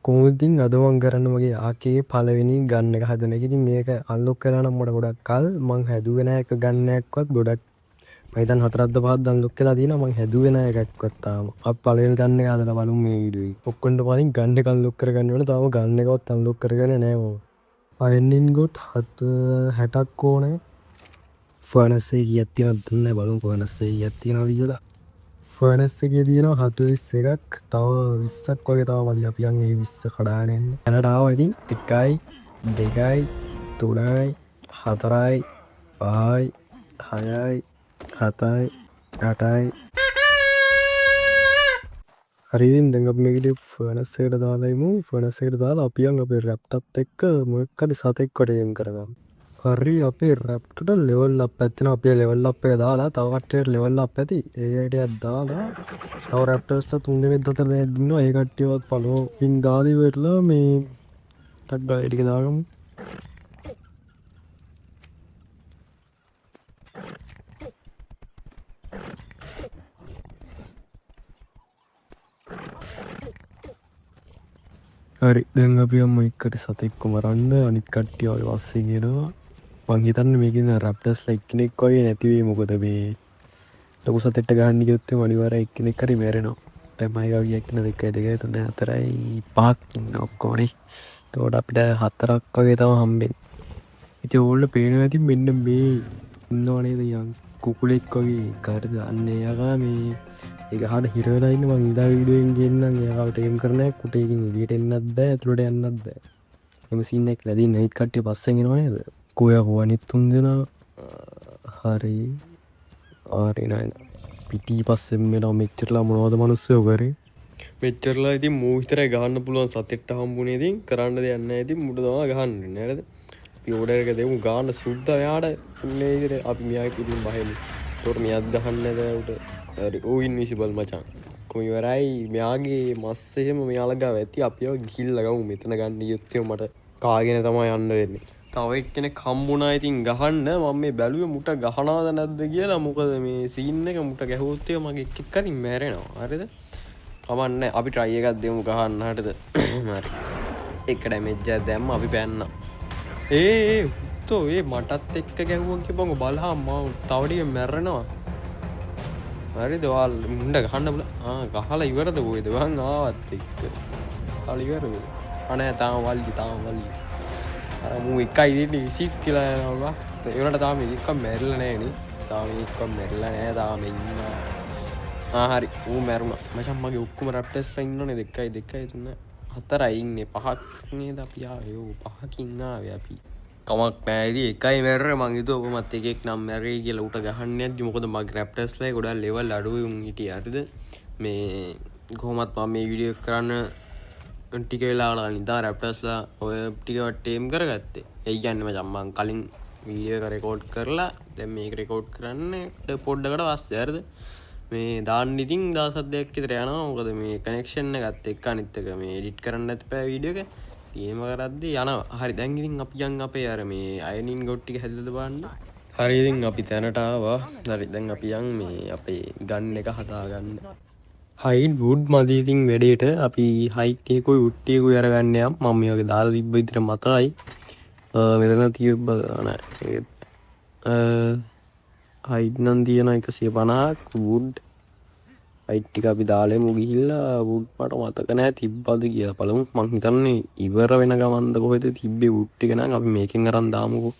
කොහොමදින් අද මම කරන්න මගේ ආකේ පළවෙනි ගන්න එක හදන එක. ඉතින් මේක අන්ලොක් කරලා නම් මට ගොඩක් කල් මං හැදුවේ නැහැ එක ගන්නයක්වත් ගොඩක් මම හිතන්නේ 4ක්ද 5ක්ද අන්ලොක් කරලා තියෙනවා. මං හැදුවේ නැහැ එකක්වත් තාම. අපි පළවෙනි ගන්න එක හදලා බලමු මේ වීඩියෝ එකේ. ඔක්කොන්ට කලින් ගන්න එක අන්ලොක් කරගන්න ඕනේ. තාම ගන්න එකවත් අන්ලොක් කරගෙන නැහැ මම. පයින්නින් ගොත් 60ක් ඕනේ. ෆර්නස් එකේ කීයක් තියෙනවද දන්නේ නැහැ. බලමු ෆර්නස් එකේ කීයක් තියෙනවද කියලා. ෆර්නස් එකේ තියෙනවා 41ක්. තව 20ක් වගේ තව මදි. අපි යන් ඒ 20 කඩාගෙන එන්න. දැනට ආවා ඉතින් 1යි 2යි 3යි 4යි 5යි 6යි 7යි 8යි. හරි ඉතින් දැන් අපි මේක ෆර්නස් එකට දාලා ඉමු. ෆර්නස් එකට දාලා අපි යන් අපේ ලැප්ටොප් එක මොකක් හරි සතෙක් කොට එම් කරගමු. හරි අපේ රැප්ටට ලෙවල් අප් ඇතින අපේ ලෙවල් අප් එක දාලා තව කට්ටියට ලෙවල් අප් ඇති ඒ අයිඩියක් දාලා තව රැප්ටර්ස්ලා 3 දෙනෙක් 4 දෙනෙක් ඉන්නවා ඒ කට්ටියවත් ෆලෝ පින් දාලා ඉවරලා මේ ටක් ගාලා ටික දාගමු. හරි දැන් අපි යමු එක්කට සතෙක්ව මරන්න. අනිත් කට්ටිය ඔය වස්සේ කියනවා මං හිතන්නේ මේකෙන් රැප්ටර්ස්ලා එක්කෙනෙක් වගේ නැති වෙයි. මොකද මේ ලොකු සතෙක්ට ගහන්න ගියොත් අනිවාර්යයෙන් එක්කෙනෙක් හරි මැරෙනවා. දැන් මම ගාවියක් ඉන්න 1 2 3 4යි 5ක් ඉන්න ඔක්කොමනේ. ඒකට අපිට 4ක් වගේ තමයි හම්බෙන්නේ. ඉතින් ඕගොල්ලෝ පේනවා ඇති මෙන්න මේ ඉන්නව නේද යන් කුකුලෙක් වගේ කාටද අන්න එයාගා මේ ඒ ගහට හිර වෙලා ඉන්න. මං ඉදා වීඩියෝ එකෙන් ගේන්නම්. එයාට එම් කරන එක කුටේකින් එළියට එන්නත් බෑ ඇතුළට යන්නත් බෑ. එම සීන් එකක් ලැබී නයිට් කට්ටිය පස්සෙන් එනවා නේද? කොයා අනිත් 3 දෙනා හරි ආරේ නෑ පිටි පස්සෙන් මෙනවා මෙච්චරලා මොනවද මිනිස්සු කරේ මෙච්චරලා. ඉතින් මූ විතරයි ගහන්න පුළුවන් සතෙක්ට හම්බුනේ. ඉතින් කරන්න දෙයක් නැහැ. ඉතින් මුඩ තමයි ගහන්නේ නේද? අපි ඕඩර් එක දෙමු ගාන්න සුද්දා යාට මේ විදිහට අපි මෙයාගේ පිටින් බහෙමු. ඒකට මෙයාත් ගහන්න නේද උට. හරි ඕ ඉන්විසිබල් මචං. කොහොම ඉවරයි මෙයාගේ මස් එහෙම මෙයාලා ගාව ඇති. අපිව ගිහිල්ලා ගමු. මෙතන ගන්න යුත්තේ මට කාගෙන තමයි යන්න වෙන්නේ. තව එක්කෙනෙක් හම්බුණා. ඉතින් ගහන්න මම මේ බැලුවේ මුට ගහනවද නැද්ද කියලා. මොකද මේ සීන් එක මුට ගැහුවොත් මගේ එක්ක හරි මැරෙනවා. හරිද? කමන්නේ අපි try එකක් දෙමු ගහන්න. හරිද? හරි. එක ඩැමේජ් එකක් දැම්ම අපි පැන්නා. උත්තෝ ඒ මටත් එක්ක ගැහුවා කියපන් බලහන් මම තව ටික මැරෙනවා. හරිද? ඔයාලා මුණ්ඩ ගහන්න බල. ගහලා ඉවරද කොහෙද? වහන් ආවත් එක්ක. හරි ඉවරද? අනේ තාම වල්ලි. අර මූ එකයි දෙන්නේ 20 කියලා යනවා. ඒ වලට තාම එකක් මැරිලා නැහැ නේ. තාම එකක් මැරිලා නැහැ. තාම ඉන්නවා. හරි. ඌ මැරුණා. මචං මගේ ඔක්කොම රැප්ටර්ස්ලා ඉන්නෝනේ 2 2 3 4යි ඉන්නේ 5ක් නේද අපි ආවේ. ඔව් 5කින් ආවේ අපි. කමක් නැහැ. ඉතින් එකයි මැරුණේ. මං හිතුවා කොහොමත් එකෙක් නම් මැරෙයි කියලා ඌට ගහන්න යද්දි. මොකද මගේ රැප්ටර්ස්ලා ගොඩක් ලෙවල් අඩුයි උන් හිටියේ. හරිද? මේ කොහොමත් මම මේ වීඩියෝ එක කරන්න ටික වෙලාවකට කලින් ඉඳන් රැප්ටර්ස්ලා ඔය ටික ටේම් කරගත්තේ. ඒ කියන්නේ මචං මං කලින් වීඩියෝ එක රෙකෝඩ් කරලා දැන් මේක රෙකෝඩ් කරන්නේ පොඩ්ඩකට පස්සේ. හරිද? මේ දාන්න ඉතින් දවස් දෙකක් විතර යනවා. මොකද මේ කනෙක්ෂන් එකත් එක්ක අනිත් එක මේ එඩිට් කරන්න නැති පෑ වීඩියෝ එක. එහෙම කරද්දි යනවා. හරි දැන් ඉතින් අපි යන් අපේ අර මේ අයනින් ගොඩ් ටික හැදලා බලන්න. හරි ඉතින් අපි තැනට ආවා. හරි දැන් අපි යන් මේ අපේ ගන් එක හදාගන්න. හයිඩ් වුඩ් මදි ඉතින් වැඩේට. අපි හයිට් එකකුයි වුඩ් එකකුයි අරගන්න යම්. මම මේ වගේ දාලා තිබ්බ විතර මතකයි. මෙතන තියුබ්බ නෑ. හයිට් නම් තියෙන 150ක් වුඩ්. හයිට් ටික අපි දාලෙමු ගිහිල්ලා. වුඩ් මට මතක නෑ තිබ්බද කියලා. බලමු. මං හිතන්නේ ඉවර වෙන ගමන්ද කොහෙද තිබ්බේ වුඩ් ටික නම් අපි මේකෙන් අරන් දාමුකෝ.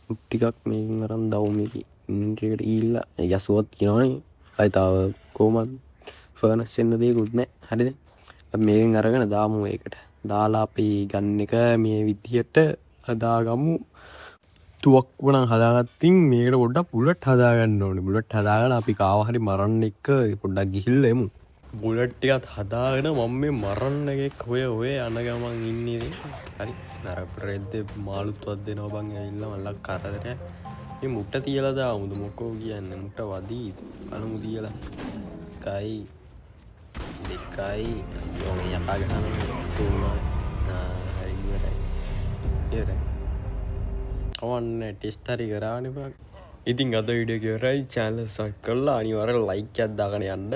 වුඩ් ටිකක් මේකෙන් අරන් දාමු මේකේ. ඉන්ට්‍රියකට ගිහිල්ලා යසුවත් කියනවනේ. අය තාව කොහමද ෆර්නස් එන්න දෙයක්වත් නැහැ. හරිද? අපි මේකෙන් අරගෙන දාමු ඒකට. දාලා අපි ගන්න එක මේ විදියට හදාගමු. තුවක්කුව නම් හදාගත්තින් මේකට පොඩ්ඩක් බුලට් හදාගන්න ඕනේ. බුලට් හදාගෙන අපි කාව හරි මරන්න එක්ක පොඩ්ඩක් ගිහිල්ලා එමු. බුලට් ටිකත් හදාගෙන මම මේ මරන්න එකෙක් හොය යන ගමන් ඉන්නේ. හරි. අර රෙද්ද මාළුත්වත් දෙනවා බං ඇවිල්ලා මල්ලක් කරදරයක්. මේ මුට්ට තියලා දාමුද මොකෝ කියන්නේ. මුට්ට වදී අනුමු තියලා. කයි දෙකයි අයියෝ මේ යකා ගහන තුනයි. හරි ඉවරයි. කවන්නේ ටෙස්ට් හරි කරානේ බං. ඉතින් අද වීඩියෝ එක ඉවරයි. channel subscribe කරලා අනිවාර්යෙන් like එකක් දාගෙන යන්න.